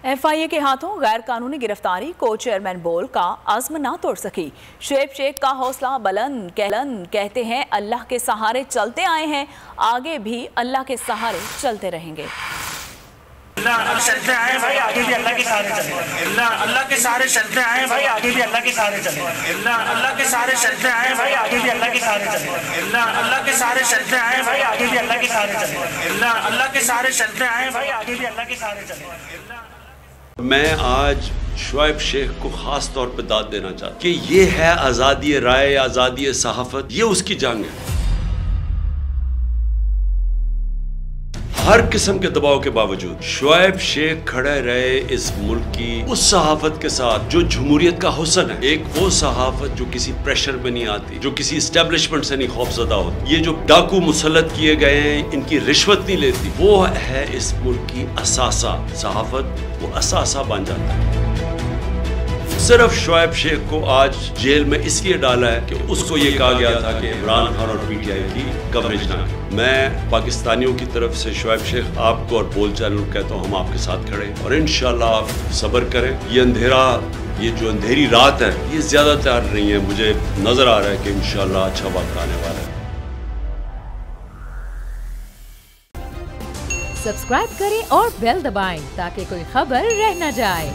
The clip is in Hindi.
FIA के हाथों गैर कानूनी गिरफ्तारी को चेयरमैन बोर्ड का आज़्म ना तोड़ सकी। शुएब शेख का हौसला बुलंद, कहते हैं अल्लाह के सहारे चलते आए हैं, आगे भी अल्लाह के सहारे चलते रहेंगे। चलते आए भाई, आगे भी अल्लाह के सहारे चले। अल्लाह के सहारे चलते आए भाई, आगे भी अल्लाह के सहारे चले। अल्लाह के सहारे चलते आए भाई, आगे भी अल्लाह के सहारे चले। अल्लाह के सहारे चलते आए भाई, आगे भी अल्लाह के सहारे चले। अल्लाह के सहारे चलते आए भाई, आगे भी अल्लाह के सहारे चले। मैं आज शुएब शेख को खास तौर पर दाद देना चाहता हूँ कि ये है आज़ादी राय, आज़ादी सहाफ़त, ये उसकी जंग है। हर किस्म के दबाव के बावजूद शुएब शेख खड़े रहे इस मुल्क की उस सहाफत के साथ जो जमहूरियत का हुस्न है। एक वो सहाफत जो किसी प्रेशर में नहीं आती, जो किसी एस्टेब्लिशमेंट से नहीं खौफजदा होती। ये जो डाकू मुसल्लत किए गए हैं, इनकी रिश्वत नहीं लेती, वो है इस मुल्क की असासा। सहाफत वो असासा बन जाता है। सिर्फ शुएब शेख को आज जेल में इसलिए डाला है कि उसको ये कहा गया था कि इमरान खान और PTI की कवरेज ना करें। मैं पाकिस्तानियों की तरफ से शुएब शेख आपको और बोल चालू कहता हूँ, हम आपके साथ खड़े और इंशाल्लाह आप सब्र करें। ये जो अंधेरी रात है ये ज्यादा तैयार नहीं है। मुझे नजर आ रहा है कि इंशाल्लाह अच्छा वक्त आने वाला है। सब्सक्राइब करें और बेल दबाएं ताकि कोई खबर रह न जाए।